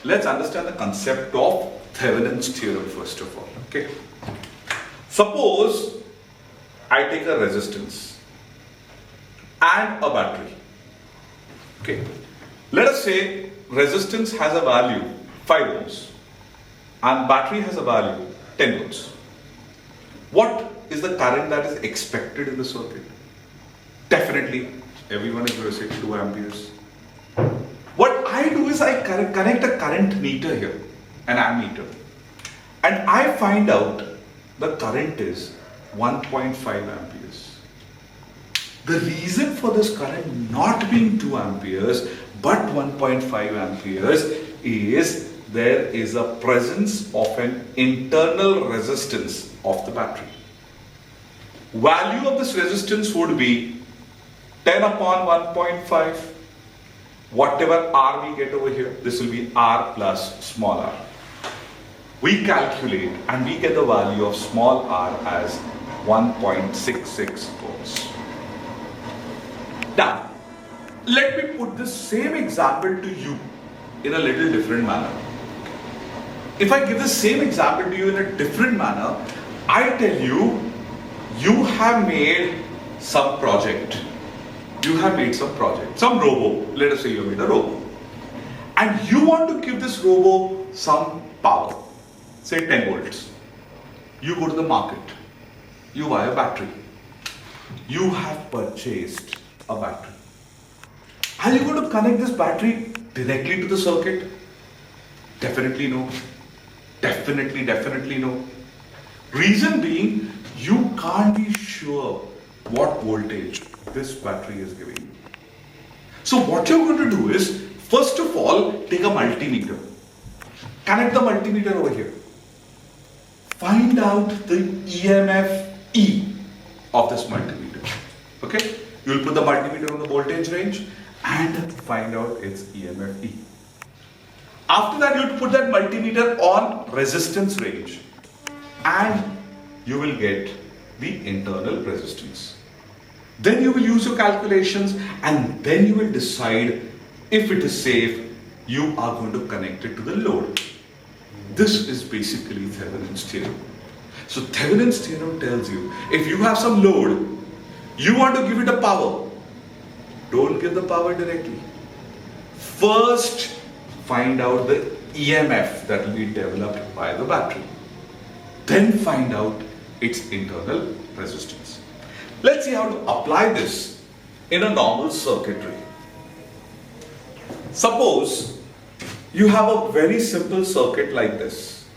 let's understand the concept of Thevenin's theorem first of all. Okay. Suppose I take a resistance and a battery. Okay. Let us say resistance has a value 5 ohms and battery has a value 10 volts. What is the current that is expected in the circuit? Definitely, everyone is going to say 2 amperes. What I do is I connect a current meter here, an ammeter, and I find out the current is 1.5 amperes. The reason for this current not being 2 amperes but 1.5 amperes is there is a presence of an internal resistance of the battery. Value of this resistance would be 10 upon 1.5. Whatever R we get over here, this will be R plus small r. We calculate and we get the value of small r as 1.66 volts. Now, let me put the same example to you in a little different manner. If I give the same example to you in a different manner, I tell you, you have made some project. You have made some project, some robo. Let us say you made a robo. And you want to give this robo some power, say 10 volts. You go to the market. You buy a battery. You have purchased a battery. Are you going to connect this battery directly to the circuit? Definitely no. Definitely no. Reason being, you can't be sure what voltage this battery is giving you. So what you're going to do is, first of all, take a multimeter. Connect the multimeter over here. Find out the EMF E of this multimeter. Okay? You'll put the multimeter on the voltage range and find out its EMF E. After that, you'll put that multimeter on resistance range and you will get the internal resistance. Then you will use your calculations and then you will decide if it is safe, you are going to connect it to the load. This is basically Thevenin's theorem. So Thevenin's theorem tells you, if you have some load, you want to give it a power, don't give the power directly. First, find out the EMF that will be developed by the battery. Then find out its internal resistance. Let's see how to apply this in a normal circuitry. Suppose you have a very simple circuit like this.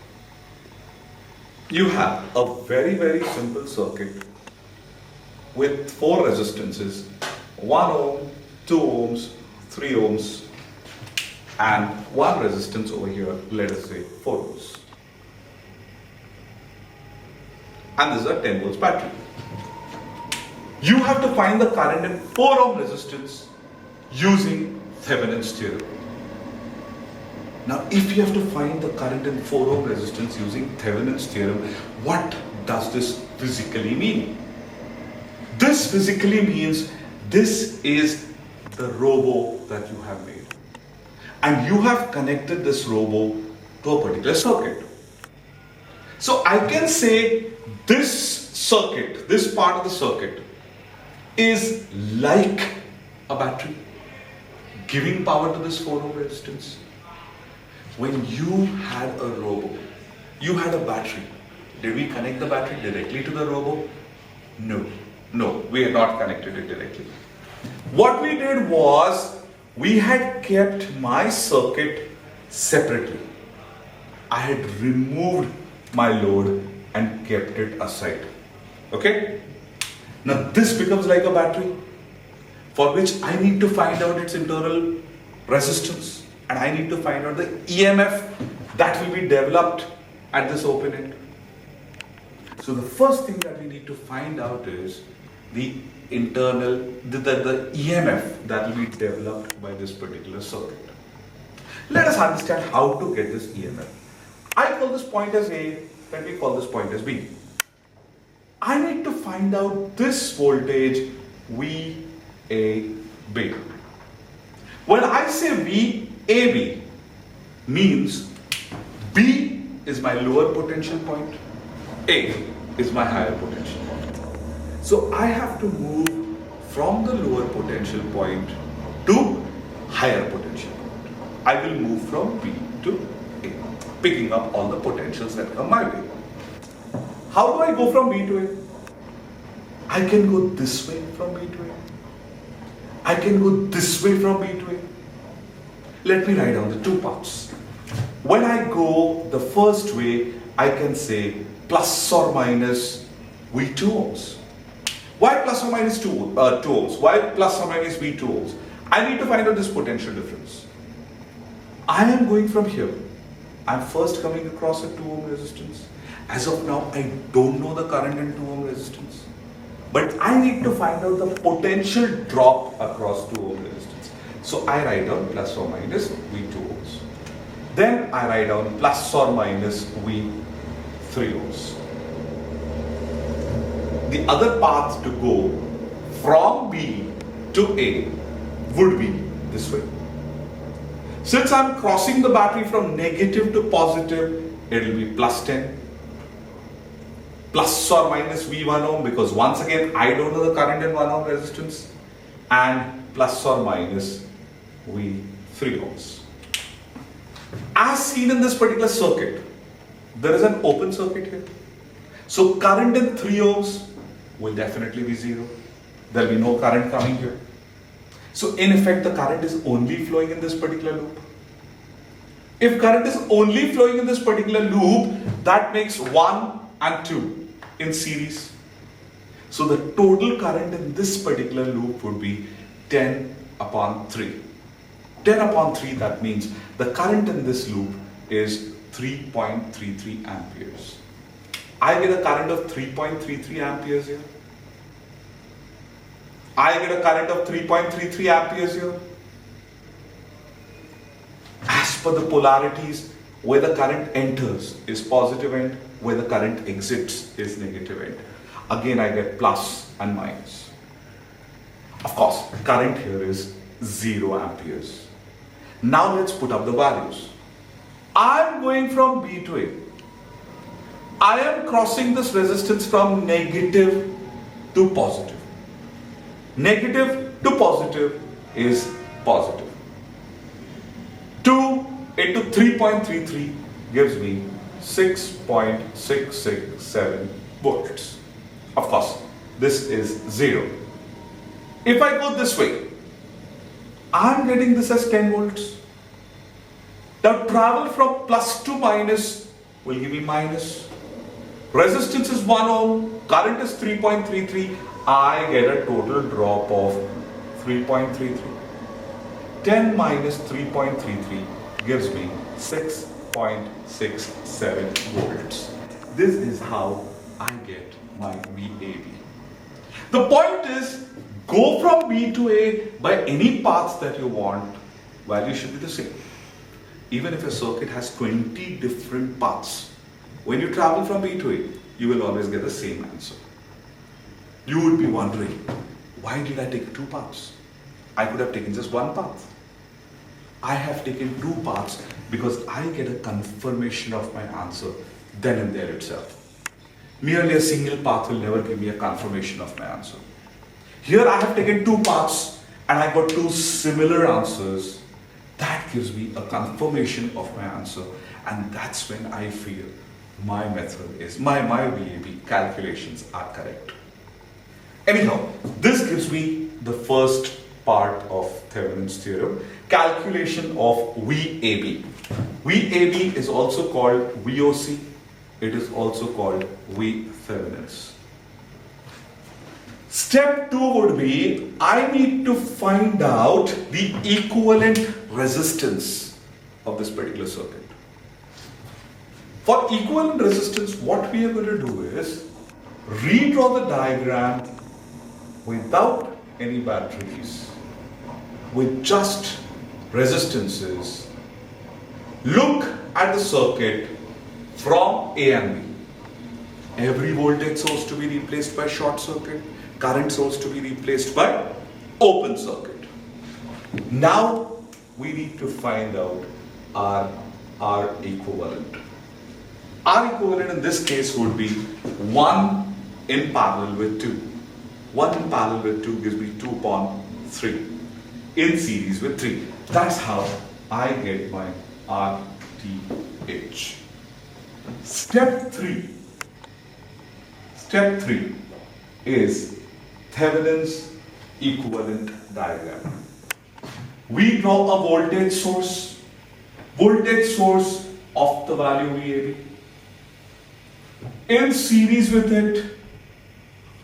You have a very simple circuit with 4 resistances, 1 ohm, 2 ohms, 3 ohms, and 1 resistance over here, let us say 4 ohms. And this is a 10 volts battery. You have to find the current in 4 ohm resistance using Thevenin's theorem. Now, if you have to find the current in 4 ohm resistance using Thevenin's theorem, what does this physically mean? This physically means this is the robo that you have made. And you have connected this robo to a particular circuit. So I can say this circuit, this part of the circuit, is like a battery giving power to this 4 ohm resistance. When you had a robo, you had a battery. Did we connect the battery directly to the robo? No, we had not connected it directly. What we did was, we had kept my circuit separately. I had removed my load and kept it aside. Okay? Now this becomes like a battery, for which I need to find out its internal resistance and I need to find out the EMF that will be developed at this open end. So the first thing that we need to find out is the internal, the EMF that will be developed by this particular circuit. Let us understand how to get this EMF. I call this point as A, let me call this point as B. I need to find out this voltage VAB. When I say VAB, means B is my lower potential point, A is my higher potential point. So I have to move from the lower potential point to higher potential point. I will move from B to A, picking up all the potentials that come my way. How do I go from B to A? I can go this way from B to A. I can go this way from B to A. Let me write down the two paths. When I go the first way, I can say plus or minus V2 ohms. Why plus or minus 2 ohms? Why plus or minus V2 ohms? I need to find out this potential difference. I am going from here. I'm first coming across a 2 ohm resistance. As of now, I don't know the current in 2 ohm resistance. But I need to find out the potential drop across 2 ohm resistance. So I write down plus or minus V2 ohms. Then I write down plus or minus V3 ohms. The other path to go from B to A would be this way. Since I'm crossing the battery from negative to positive, it will be plus 10. Plus or minus V1 ohm, because once again I don't know the current in 1 ohm resistance, and plus or minus V3 ohms. As seen in this particular circuit, there is an open circuit here. So current in 3 ohms will definitely be 0. There will be no current coming here. So in effect, the current is only flowing in this particular loop. If current is only flowing in this particular loop, that makes 1 and 2 in series. So the total current in this particular loop would be 10 upon 3. 10 upon 3, that means the current in this loop is 3.33 amperes. I get a current of 3.33 amperes here. I get a current of 3.33 amperes here. As per the polarities, where the current enters is positive end, where the current exits is negative end. Again, I get plus and minus. Of course, current here is 0 amperes. Now let's put up the values. I am going from B to A. I am crossing this resistance from negative to positive. Negative to positive is positive. 2 into 3.33 gives me 6.667 volts. Of course, this is 0. If I go this way, I'm getting this as 10 volts. Now travel from plus to minus will give me minus. Resistance is 1 ohm, current is 3.33. I get a total drop of 3.33. 10 minus 3.33 gives me 6.67 volts. This is how I get my VAB. The point is, go from B to A by any paths that you want, value should be the same. Even if a circuit has 20 different paths, when you travel from B to A, you will always get the same answer. You would be wondering, why did I take 2 paths? I could have taken just 1 path. I have taken 2 paths because I get a confirmation of my answer then and there itself. Merely a single path will never give me a confirmation of my answer. Here I have taken 2 paths and I got 2 similar answers. That gives me a confirmation of my answer, and that's when I feel my method is, my VAB calculations are correct. Anyhow, this gives me the first part of Thevenin's theorem, calculation of VAB. VAB is also called VOC. It is also called Thevenin's. Step 2 would be, I need to find out the equivalent resistance of this particular circuit. For equivalent resistance, what we are going to do is redraw the diagram without any batteries, with just resistances. Look at the circuit from A and B. Every voltage source to be replaced by short circuit, current source to be replaced by open circuit. Now we need to find out our R equivalent. R equivalent in this case would be 1 in parallel with 2. 1 in parallel with 2 gives me 2 upon 3 in series with 3. That's how I get my RTH. Step 3 is Thevenin's equivalent diagram. We draw a voltage source of the value VAB. In series with it,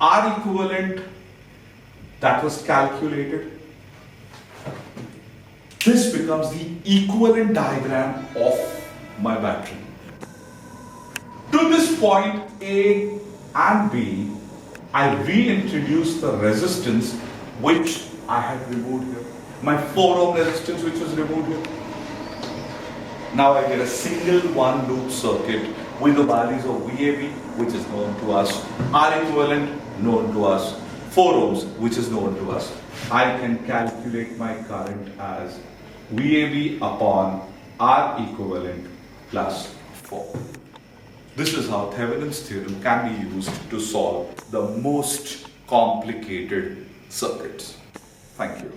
R equivalent that was calculated. This becomes the equivalent diagram of my battery. To this point A and B, I reintroduce the resistance which I had removed here. My 4 ohm resistance which was removed here. Now I get a single one loop circuit with the values of VAB which is known to us, R equivalent known to us, 4 ohms which is known to us. I can calculate my current as VAB upon R equivalent plus 4. This is how Thevenin's theorem can be used to solve the most complicated circuits. Thank you.